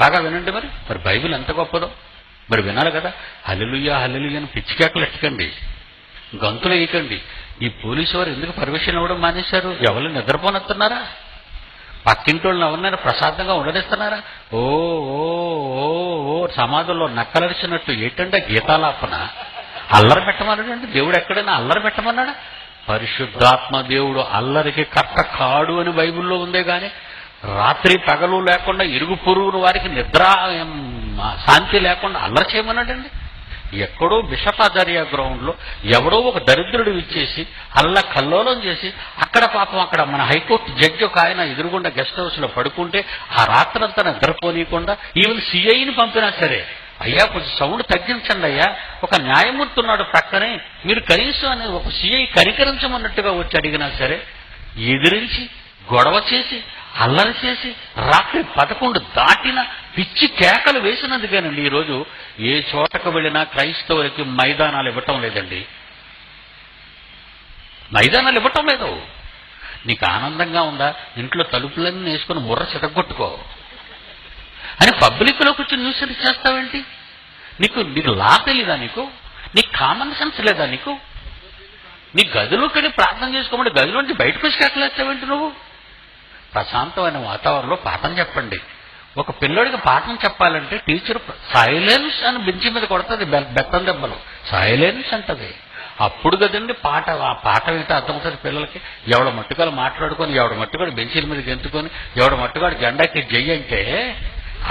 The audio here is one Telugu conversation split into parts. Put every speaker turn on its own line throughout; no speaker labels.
బాగా వినండి. మరి బైబిల్ ఎంత గొప్పదో మరి వినాలి కదా. హల్లెలూయా హల్లెలూయా అని పిచ్చికేకలు ఎట్టకండి, గంతులు వేయకండి. ఈ పోలీసు వారు ఎందుకు పర్మిషన్ ఇవ్వడం మానేశారు? ఎవరు నిద్రపోనెత్తున్నారా? పక్కింటి వాళ్ళని ఎవరినైనా ప్రశాంతంగా ఉండనిస్తున్నారా? ఓ ఓ ఓ ఓ సమాధుల్లో నక్కలరిచినట్టు ఏంటంటే గీతాలాపన. అల్లరి పెట్టమన్నాడండి దేవుడు? ఎక్కడైనా అల్లరి పెట్టమన్నాడా? పరిశుద్ధాత్మ దేవుడు అల్లరికి కర్త కాడు అని బైబిల్లో ఉందే గాని రాత్రి పగలు లేకుండా ఇరుగు పొరుగురు వారికి నిద్ర శాంతి లేకుండా అల్లరి చేయమన్నాడండి. ఎక్కడో బిషపాచార్య గ్రౌండ్ లో ఎవడో ఒక దరిద్రుడు ఇచ్చేసి అల్ల కల్లోలం చేసి అక్కడ పాపం అక్కడ మన హైకోర్టు జడ్జి ఒక ఆయన ఎదురుగుండా గెస్ట్ హౌస్ లో పడుకుంటే ఆ రాత్రంతా నిద్రపోనీయకుండా ఈవెన్ సిఐని పంపినా సరే, అయ్యా కొంచెం సౌండ్ తగ్గించండి అయ్యా, ఒక న్యాయమూర్తి ఉన్నాడు పక్కనే, మీరు కనీసం అనేది ఒక సిఐ కనికరించమన్నట్టుగా వచ్చి అడిగినా సరే ఎదిరించి గొడవ చేసి అల్లరి చేసి రాత్రి 11 దాటిన పిచ్చి కేకలు వేసినందుకేనండి ఈరోజు ఏ చోటకు వెళ్ళినా క్రైస్తవులకి మైదానాలు ఇవ్వటం లేదండి. మైదానాలు ఇవ్వటం లేదు. నీకు ఆనందంగా ఉందా? ఇంట్లో తలుపులన్నీ వేసుకుని బుర్ర చితగొట్టుకో అని పబ్లిక్ లో కూర్చొని న్యూస్ చేస్తావేంటి? నీకు లా తెలీదా? నీకు కామన్ సెన్స్ లేదా? నీ గదిలోకి వెళ్ళి ప్రార్థన చేసుకోమంటే గదిలోంచి బయటకు వచ్చి కేకలేస్తావేంటి నువ్వు? ప్రశాంతమైన వాతావరణంలో పాఠం చెప్పండి. ఒక పిల్లడికి పాఠం చెప్పాలంటే టీచర్ సైలెన్స్ అని బెంచి మీద కొడుతుంది, బెత్తం దెబ్బలు సైలెన్స్ అంటది. అప్పుడు కదండి పాట. ఆ పాట ఏంటో అర్థమవుతుంది పిల్లలకి. ఎవడ మట్టుకాలు మాట్లాడుకొని, ఎవడ మట్టుకాడు బెంచీల మీద గెంతుకొని, ఎవడ మట్టుకాడు జెండాకి జై అంటే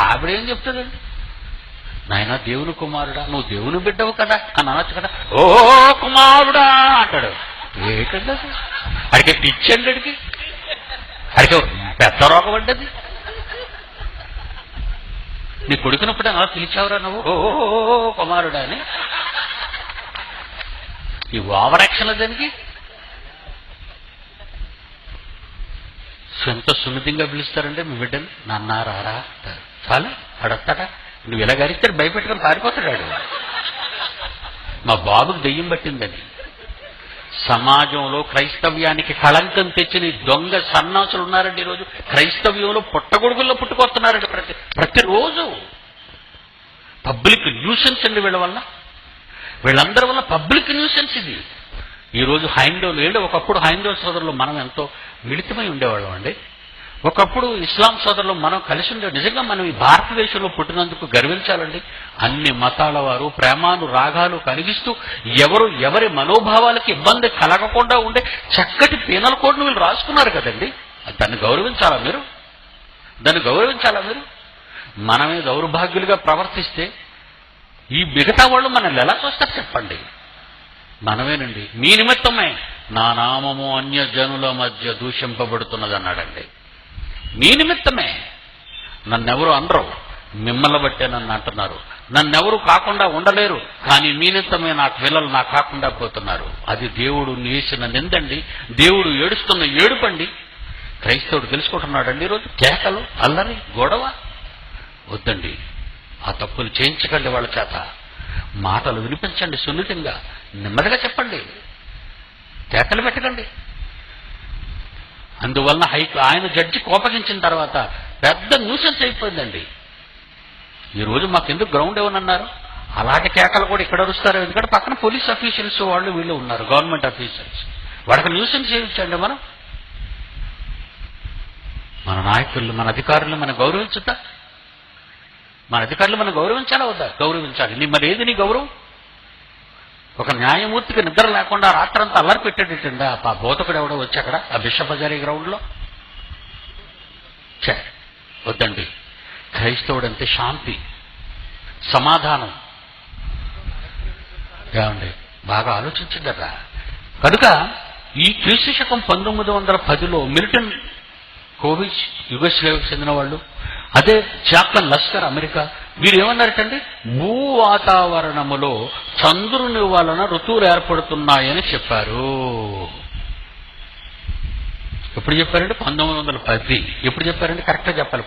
ఆవిడేం చెప్తుందండి? నాయన దేవుని కుమారుడా, నువ్వు దేవుని బిడ్డవు కదా అని అనొచ్చు కదా. ఓ కుమారుడా అంటాడు. ఏంటండి అది? అడిగే పిచ్చండి, అడిగి పెద్ద రోగం పడ్డది. నీ కొడుకునప్పుడు అలా పిలిచావురా నువ్వు ఓ కుమారుడా అని? ఈ ఓవర్ యాక్షన్ దానికి ఎంత సున్నితంగా పిలుస్తారంటే మీ బిడ్డని నాన్న రారా అంటారు. చాలు అడొస్తాడా? నువ్వు ఇలా గరిస్తాడు భయపెట్టుకొని పారిపోతాడు. మా బాబుకి దెయ్యం పట్టిందని. సమాజంలో క్రైస్తవ్యానికి కళంకం తెచ్చిన దొంగ సన్నాసులు ఉన్నారండి ఈరోజు. క్రైస్తవ్యంలో పుట్టగొడుగుల్లో పుట్టుకొస్తున్నారండి ప్రతిరోజు. పబ్లిక్ న్యూసెన్స్ అండి వీళ్ళందరి వల్ల పబ్లిక్ న్యూసెన్స్ ఇది. ఈరోజు హైందవులు ఒకప్పుడు హైందవ సోదరులు మనం ఎంతో మిళితమై ఉండేవాళ్ళం అండి. ఒకప్పుడు ఇస్లాం సోదరులు మనం కలిసి ఉండే. నిజంగా మనం ఈ భారతదేశంలో పుట్టినందుకు గర్వించాలండి. అన్ని మతాల వారు ప్రేమాను రాగాలు కలిగిస్తూ ఎవరి మనోభావాలకి ఇబ్బంది కలగకుండా ఉండే చక్కటి పీనల్ కోడ్ను వీళ్ళు రాసుకున్నారు కదండి. దాన్ని గౌరవించాలా మీరు? మనమే దౌర్భాగ్యులుగా ప్రవర్తిస్తే ఈ మిగతా వాళ్ళు మనల్ని ఎలా చూస్తారు చెప్పండి? మనమేనండి. మీ నిమిత్తమే నా నామము అన్యజనుల మధ్య దూషింపబడుతున్నది అన్నాడండి. మీ నిమిత్తమే. నన్నెవరు అనరు, మిమ్మల్ని బట్టే నన్ను అంటున్నారు. నన్నెవరు కాకుండా ఉండలేరు, కానీ మీ నిమిత్తమే నా పిల్లలు నా కాకుండా పోతున్నారు. అది దేవుడు వేసిన నిందండి, దేవుడు ఏడుస్తున్న ఏడుపండి. క్రైస్తవుడు తెలుసుకుంటున్నాడండి ఈరోజు. కేకలు, అల్లరి, గొడవ వద్దండి. ఆ తప్పులు చేయించకండి వాళ్ళ చేత. మాటలు వినిపించండి సున్నితంగా, నెమ్మదిగా చెప్పండి, కేకలు పెట్టకండి. అందువలన ఆయన జడ్జి కోపగించిన తర్వాత పెద్ద న్యూసెన్స్ అయిపోయిందండి. ఈరోజు మాకెందుకు గ్రౌండ్ ఏమన్నారు? అలాంటి కేకలు కూడా ఇక్కడ అరుస్తారు. ఎందుకంటే పక్కన పోలీస్ అఫీషియల్స్ వీళ్ళు ఉన్నారు, గవర్నమెంట్ అఫీషియల్స్. వాడికి న్యూసెన్స్ చేయించండి. మన నాయకులు, మన అధికారులు మనం గౌరవించుతా? మన అధికారులు మనం గౌరవించాలా వద్దా? గౌరవించాలి. మరి ఏది నీ గౌరవం? ఒక న్యాయమూర్తికి నిద్ర లేకుండా రాత్రంతా అల్లరి పెట్టేటట్టండి ఆ బోధకుడు ఎవడో వచ్చి అక్కడ ఆ బిషపజారీ గ్రౌండ్ లో. వద్దండి. క్రైస్తవుడు అంటే శాంతి, సమాధానం. ఏమండి బాగా ఆలోచించండి. కనుక ఈ క్రీస్తు శకం 1910లో మిలిటన్ కోవిచ్ యుగోస్లావియాకు చెందిన వాళ్ళు, అదే చాప్లన్ లస్కర్ అమెరికా, వీరు ఏమన్నారటండి? భూ వాతావరణములో చంద్రుని వలన ఋతువులు ఏర్పడుతున్నాయని చెప్పారు. ఎప్పుడు చెప్పారండి? 1910. ఎప్పుడు చెప్పారండి? కరెక్ట్గా చెప్పాలి.